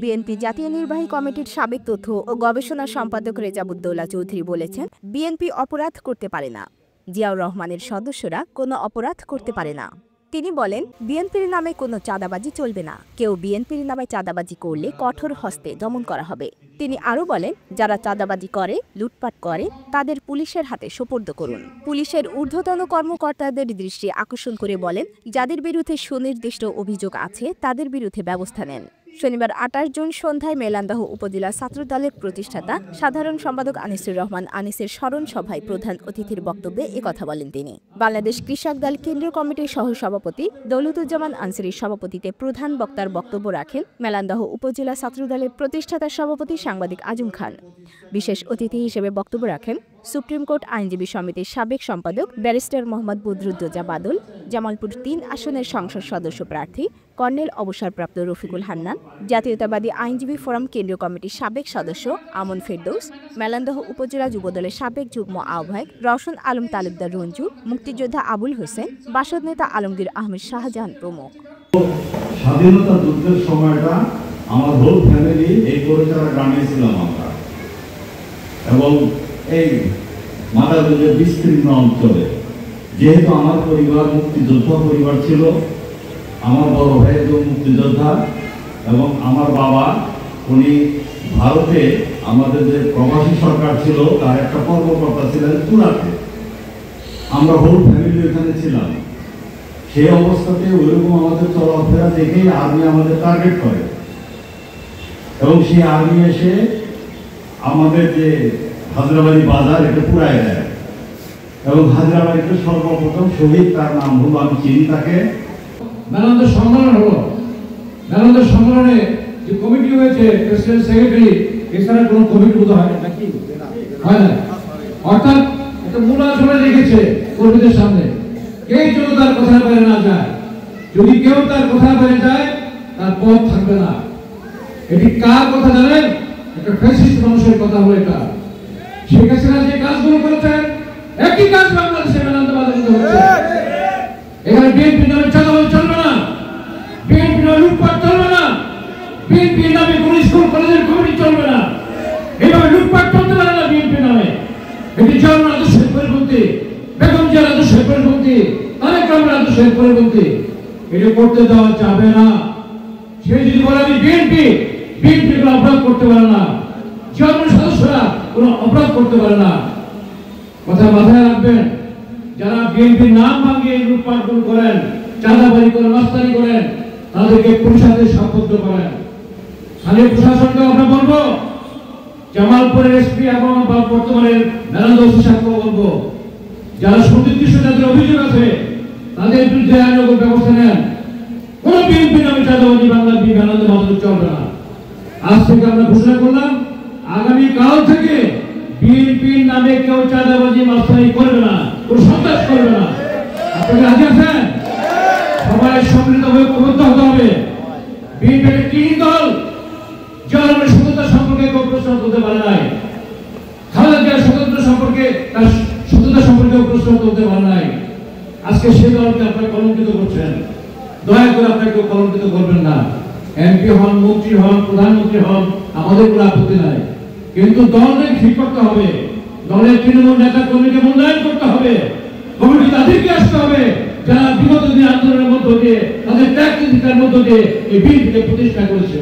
BNP জাতীয় নির্বাহী কমিটির সাবেক তথ্য ও গবেষণা সম্পাদক রেজাবুদ্দৌলা চৌধুরী বলেছেন, বিএনপি অপরাধ করতে পারে না। জিয়াউর রহমানের সদস্যরা কোনো অপরাধ করতে পারে না। তিনি বলেন, বিএনপির নামে কোনো চাঁদাবাজি চলবে না। কেউ বিএনপির নামে চাঁদাবাজি করলে কঠোর হস্তে দমন করা হবে। তিনি আরও বলেন, যারা চাঁদাবাজি করে, লুটপাট করে, তাদের পুলিশের হাতে সোপর্দ করুন। পুলিশের ঊর্ধ্বতন কর্মকর্তাদের দৃষ্টি আকর্ষণ করে বলেন, যাদের বিরুদ্ধে সুনির্দিষ্ট অভিযোগ আছে তাদের বিরুদ্ধে ব্যবস্থা নেন। শনিবার ২৮ জুন সন্ধ্যায় মেলান্দহ উপজেলা ছাত্রদলের প্রতিষ্ঠাতা সাধারণ সম্পাদক আনিসুর রহমান আনিসের স্মরণ সভায় প্রধান অতিথির বক্তব্যে একথা বলেন তিনি। বাংলাদেশ কৃষক দল কেন্দ্রীয় কমিটির সহসভাপতি দৌলতুজ্জামান আনসারীর সভাপতিতে প্রধান বক্তার বক্তব্য রাখেন মেলান্দহ উপজেলা ছাত্রদলের প্রতিষ্ঠাতা সভাপতি সাংবাদিক আজম খান। বিশেষ অতিথি হিসেবে বক্তব্য রাখেন সুপ্রিম কোর্ট আইনজীবী সমিতির সাবেক সম্পাদক ব্যারিস্টার মোহাম্মদ বদরুদ্দোজা বাদল, জামালপুর ৩ আসনের সংসদ সদস্য প্রার্থী কর্নেল অবসরপ্রাপ্ত রফিকুল হান্নান, জাতীয়তাবাদী আইনজীবী ফোরাম কেন্দ্রীয় কমিটির সাবেক সদস্য আমন ফেরদৌস, মেলান্দহ উপজেলা যুবদলের সাবেক যুগ্ম আহ্বায়ক রওশন আলম তালুকদার রঞ্জু, মুক্তিযোদ্ধা আবুল হোসেন, বাসদ নেতা আলমগীর আহমেদ শাহজাহান প্রমুখ। স্বাধীনতা যুদ্ধের সময়টা আমার হোল ফ্যামিলি এই পরিচালনা গ্রামে ছিলাম আমরা, এবং এই মাদারগঞ্জের বিস্তীর্ণ অঞ্চলে। যেহেতু আমার পরিবার মুক্তিযোদ্ধা পরিবার ছিল, আমার বড় ভাই একজন মুক্তিযোদ্ধা, এবং আমার বাবা উনি ভারতে আমাদের যে প্রবাসী সরকার ছিল তার একটা কর্মকর্তা ছিলেন তুরাতে। আমরা হোল ফ্যামিলি এখানে ছিলাম। সেই অবস্থাতে ওইরকম আমাদের চলাফেরা দেখেই আর্মি আমাদের টার্গেট করে, এবং সেই আর্মি এসে আমাদের যে হাজরাবাড়ি বাজার এটা পুরাই দেয়, এবং হাজরাবাড়িতে সর্বপ্রথম শহীদ, তার নাম হলো, আমি চিনি তাকে। মেলান্দ সম্মেলন হলো, মেলান্দ সম্মেলনে যে কমিটি হয়েছে প্রেসিডেন্ট সেক্রেটারি এছাড়া কোনো কমিটি বোধ হয় নাকি হয় না, অর্থাৎ একটা মূলা চলে রেখেছে কর্মীদের সামনে, কেউ যেন তার কথার বাইরে না যায়। যদি কেউ তার কথার বাইরে যায় তার পথ থাকবে না। এটি কার কথা জানেন? একটা ফ্যাসিস্ট মানুষের কথা হলো এটা। শেখ হাসিনা যে কাজগুলো করেছেন একই কাজ বাংলাদেশে মেলান্দ বাজারে হচ্ছে। এখানে বিএনপি নামে চাঁদাবাজি চলবে না, বিএনপি নামে লুটপাট চলবে না, বিএনপি নামে কোন স্কুল কলেজের কমিটি চলবে না। এইভাবে লুটপাট চলতে পারে না বিএনপি নামে। এটি জিয়াউর আদর্শের পরিপন্থী, বেগম জিয়ার আদর্শের পরিপন্থী, তারেক রহমানের আদর্শের পরিপন্থী। এটি করতে দেওয়া যাবে না। সে যদি বলে আমি বিএনপি, বিএনপি কোনো অপরাধ করতে পারে না, জিয়াউর সদস্যরা কোনো অপরাধ করতে পারে না। কথা মাথায় রাখবেন, যারা বিএনপির নাম ভাঙিয়ে লুটপাট করেন, চাঁদাবাজি করেন, মাস্তানি করেন, তাদেরকে পুলিশের সাব্যস্ত করেন। স্থানীয় প্রশাসনকে আমরা বলবো, জামালপুরের এসপি এবং বর্তমানের মেলান্দ ওসি সাহেবকে বলবো, যারা সুনির্দিষ্ট যাদের অভিযোগ আছে তাদের বিরুদ্ধে আইনগত ব্যবস্থা নেন। কোন বিএনপি নামে চাঁদাবাজি বাংলার মেলান্দ বাজারে চলবে না। আজ থেকে আমরা ঘোষণা করলাম, আগামী কাল থেকে বিএনপির নামে কেউ চাঁদাবাজি মাস্তানি করবে না, কোন সন্ত্রাস করবে না। আপনারা রাজি আছেন? সবাই সম্মিলিতভাবে ঐক্যবদ্ধ হতে হবে। বিএনপি একটি দল, যার স্বতন্ত্রতা সম্পর্কে কেউ প্রশ্ন তুলতে পারে নাই। খালেদা জিয়ার স্বতন্ত্র সম্পর্কে, তার স্বতন্ত্রতা সম্পর্কে প্রশ্ন তুলতে পারে নাই। আজকে সেই দলকে আপনারা কলঙ্কিত করছেন। দয়া করে আপনারা কেউ কলঙ্কিত করবেন না। এমপি হন, মন্ত্রী হন, প্রধানমন্ত্রী হন, আমাদের কোনো আপত্তি নাই, কিন্তু দলকে ঠিক করতে হবে। দলের তৃণমূল নেতা কর্মীকে মূল্যায়ন করতে হবে। কমিটি তাদেরকে আসতে হবে যারা বিগত দিন আন্দোলনের মধ্য দিয়ে, তাদের ত্যাগ চিন্তার মধ্য দিয়ে এই বিএনপিকে প্রতিষ্ঠা করেছে।